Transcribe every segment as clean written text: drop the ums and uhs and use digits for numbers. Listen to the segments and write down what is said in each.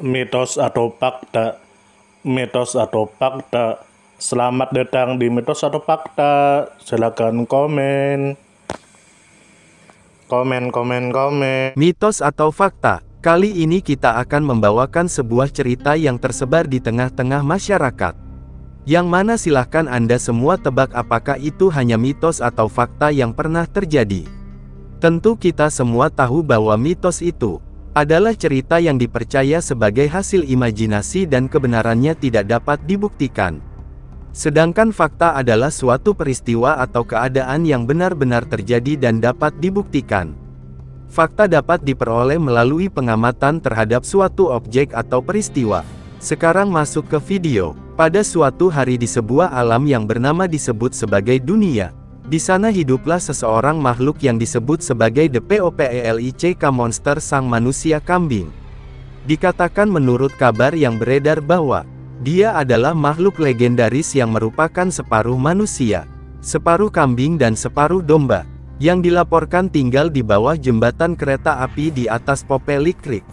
Mitos atau fakta? Mitos atau fakta? Selamat datang di Mitos atau Fakta. Silakan komen. Komen. Mitos atau fakta? Kali ini kita akan membawakan sebuah cerita yang tersebar di tengah-tengah masyarakat. Yang mana silahkan Anda semua tebak apakah itu hanya mitos atau fakta yang pernah terjadi. Tentu kita semua tahu bahwa mitos itu adalah cerita yang dipercaya sebagai hasil imajinasi dan kebenarannya tidak dapat dibuktikan. Sedangkan fakta adalah suatu peristiwa atau keadaan yang benar-benar terjadi dan dapat dibuktikan. Fakta dapat diperoleh melalui pengamatan terhadap suatu objek atau peristiwa. Sekarang masuk ke video. Pada suatu hari di sebuah alam yang bernama disebut sebagai dunia. Di sana hiduplah seseorang makhluk yang disebut sebagai The Popelick monster, sang manusia kambing. Dikatakan menurut kabar yang beredar bahwa dia adalah makhluk legendaris yang merupakan separuh manusia, separuh kambing dan separuh domba, yang dilaporkan tinggal di bawah jembatan kereta api di atas Popelick Creek,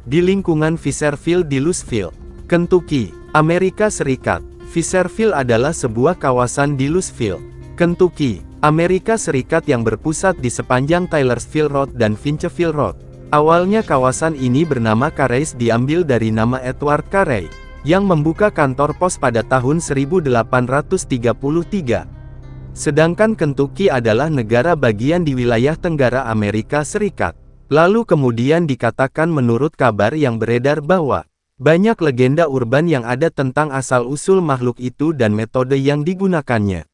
di lingkungan Fisherville di Louisville, Kentucky, Amerika Serikat. Fisherville adalah sebuah kawasan di Louisville, Kentucky, Amerika Serikat yang berpusat di sepanjang Taylorsville Road dan Finchville Road. Awalnya kawasan ini bernama Carey diambil dari nama Edward Carey, yang membuka kantor pos pada tahun 1833. Sedangkan Kentucky adalah negara bagian di wilayah Tenggara Amerika Serikat. Lalu kemudian dikatakan menurut kabar yang beredar bahwa banyak legenda urban yang ada tentang asal-usul makhluk itu dan metode yang digunakannya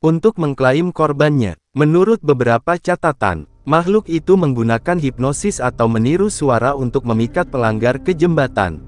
untuk mengklaim korbannya. Menurut beberapa catatan, makhluk itu menggunakan hipnosis atau meniru suara untuk memikat pelanggar ke jembatan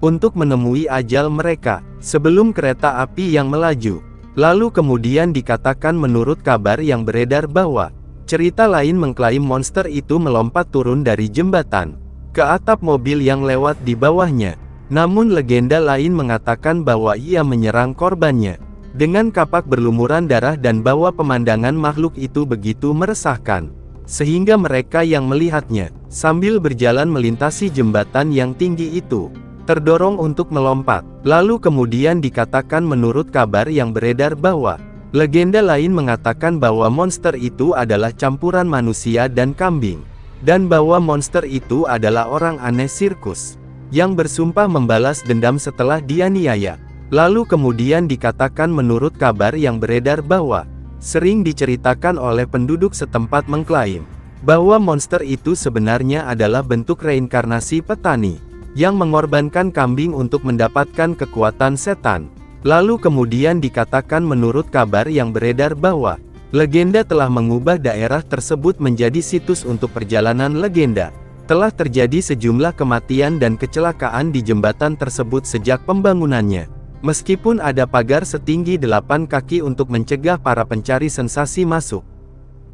untuk menemui ajal mereka sebelum kereta api yang melaju. Lalu kemudian dikatakan menurut kabar yang beredar bahwa cerita lain mengklaim monster itu melompat turun dari jembatan ke atap mobil yang lewat di bawahnya. Namun legenda lain mengatakan bahwa ia menyerang korbannya dengan kapak berlumuran darah dan bahwa pemandangan makhluk itu begitu meresahkan, sehingga mereka yang melihatnya sambil berjalan melintasi jembatan yang tinggi itu terdorong untuk melompat. Lalu kemudian dikatakan menurut kabar yang beredar bahwa legenda lain mengatakan bahwa monster itu adalah campuran manusia dan kambing, dan bahwa monster itu adalah orang aneh sirkus yang bersumpah membalas dendam setelah dianiaya. Lalu kemudian dikatakan menurut kabar yang beredar bahwa sering diceritakan oleh penduduk setempat mengklaim bahwa monster itu sebenarnya adalah bentuk reinkarnasi petani yang mengorbankan kambing untuk mendapatkan kekuatan setan. Lalu kemudian dikatakan menurut kabar yang beredar bahwa legenda telah mengubah daerah tersebut menjadi situs untuk perjalanan legenda. Telah terjadi sejumlah kematian dan kecelakaan di jembatan tersebut sejak pembangunannya. Meskipun ada pagar setinggi 8 kaki untuk mencegah para pencari sensasi masuk.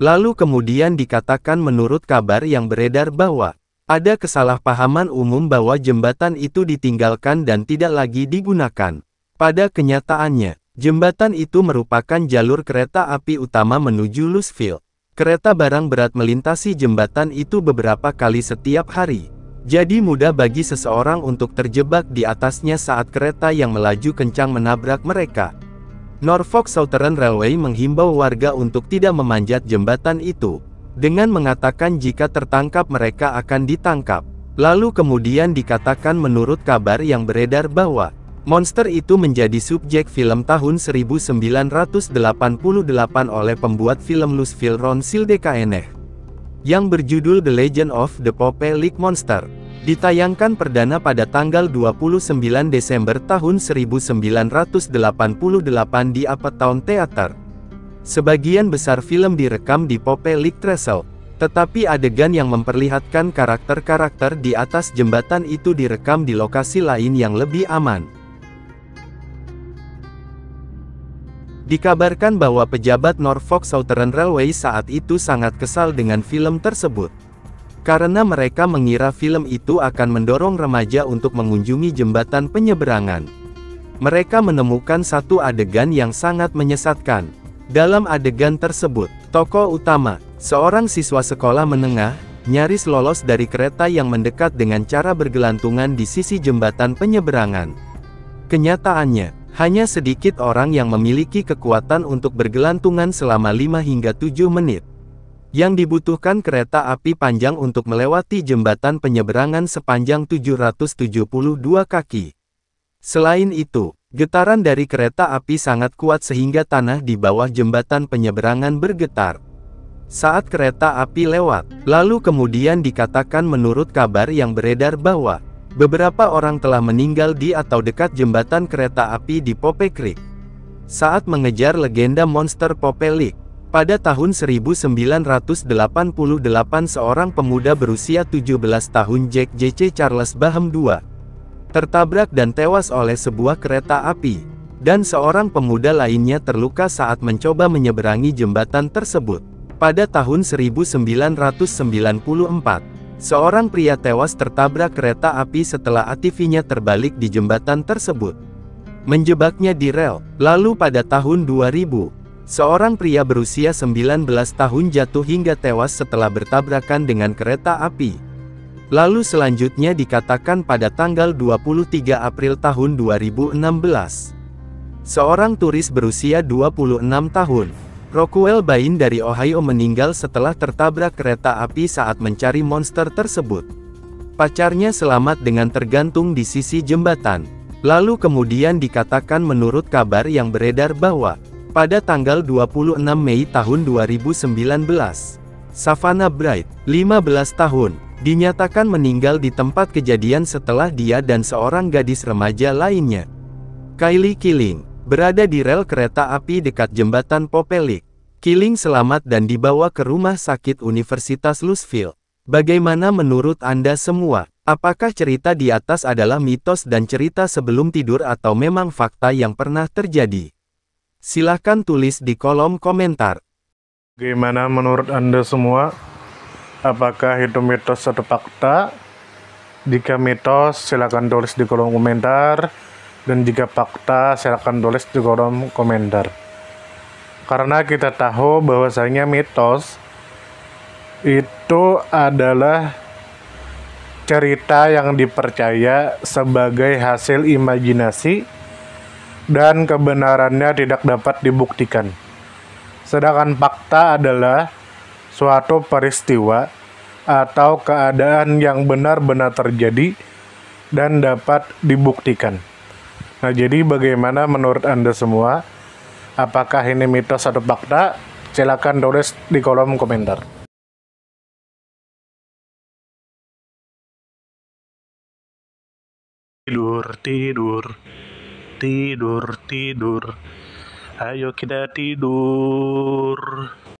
Lalu kemudian dikatakan menurut kabar yang beredar bahwa ada kesalahpahaman umum bahwa jembatan itu ditinggalkan dan tidak lagi digunakan. Pada kenyataannya, jembatan itu merupakan jalur kereta api utama menuju Louisville. Kereta barang berat melintasi jembatan itu beberapa kali setiap hari. Jadi mudah bagi seseorang untuk terjebak di atasnya saat kereta yang melaju kencang menabrak mereka. Norfolk Southern Railway menghimbau warga untuk tidak memanjat jembatan itu, dengan mengatakan jika tertangkap mereka akan ditangkap. Lalu kemudian dikatakan menurut kabar yang beredar bahwa monster itu menjadi subjek film tahun 1988 oleh pembuat film Louisville Ron Sildekaeneh, yang berjudul The Legend of the Popelick Monster. Ditayangkan perdana pada tanggal 29 Desember tahun 1988 di Uptown Theater. Sebagian besar film direkam di Popelick Trestle, tetapi adegan yang memperlihatkan karakter-karakter di atas jembatan itu direkam di lokasi lain yang lebih aman. Dikabarkan bahwa pejabat Norfolk Southern Railway saat itu sangat kesal dengan film tersebut, karena mereka mengira film itu akan mendorong remaja untuk mengunjungi jembatan penyeberangan. Mereka menemukan satu adegan yang sangat menyesatkan. Dalam adegan tersebut, tokoh utama, seorang siswa sekolah menengah, nyaris lolos dari kereta yang mendekat dengan cara bergelantungan di sisi jembatan penyeberangan. Kenyataannya, hanya sedikit orang yang memiliki kekuatan untuk bergelantungan selama 5 hingga 7 menit. Yang dibutuhkan kereta api panjang untuk melewati jembatan penyeberangan sepanjang 772 kaki. Selain itu, getaran dari kereta api sangat kuat sehingga tanah di bawah jembatan penyeberangan bergetar saat kereta api lewat. Lalu kemudian dikatakan menurut kabar yang beredar bahwa beberapa orang telah meninggal di atau dekat jembatan kereta api di Pope Creek saat mengejar legenda monster Pope Lake. Pada tahun 1988 seorang pemuda berusia 17 tahun Jack J.C. Charles Baham II tertabrak dan tewas oleh sebuah kereta api, dan seorang pemuda lainnya terluka saat mencoba menyeberangi jembatan tersebut. Pada tahun 1994, seorang pria tewas tertabrak kereta api setelah ATV-nya terbalik di jembatan tersebut, menjebaknya di rel. Lalu pada tahun 2000, seorang pria berusia 19 tahun jatuh hingga tewas setelah bertabrakan dengan kereta api. Lalu selanjutnya dikatakan pada tanggal 23 April tahun 2016, seorang turis berusia 26 tahun, Rockwell Bain dari Ohio meninggal setelah tertabrak kereta api saat mencari monster tersebut. Pacarnya selamat dengan tergantung di sisi jembatan. Lalu kemudian dikatakan menurut kabar yang beredar bahwa pada tanggal 26 Mei tahun 2019, Savannah Bright, 15 tahun, dinyatakan meninggal di tempat kejadian setelah dia dan seorang gadis remaja lainnya, Kylie Killing, berada di rel kereta api dekat jembatan Pope Lake. Killing selamat dan dibawa ke rumah sakit Universitas Louisville. Bagaimana menurut Anda semua? Apakah cerita di atas adalah mitos dan cerita sebelum tidur atau memang fakta yang pernah terjadi? Silahkan tulis di kolom komentar. Bagaimana menurut Anda semua? Apakah itu mitos atau fakta? Jika mitos, silakan tulis di kolom komentar. Dan jika fakta, silakan tulis di kolom komentar. Karena kita tahu bahwasanya mitos itu adalah cerita yang dipercaya sebagai hasil imajinasi dan kebenarannya tidak dapat dibuktikan. Sedangkan fakta adalah suatu peristiwa atau keadaan yang benar-benar terjadi dan dapat dibuktikan. Nah, jadi bagaimana menurut Anda semua? Apakah ini mitos atau fakta? Silakan tulis di kolom komentar. Tidur, tidur, tidur, tidur. Ayo kita tidur.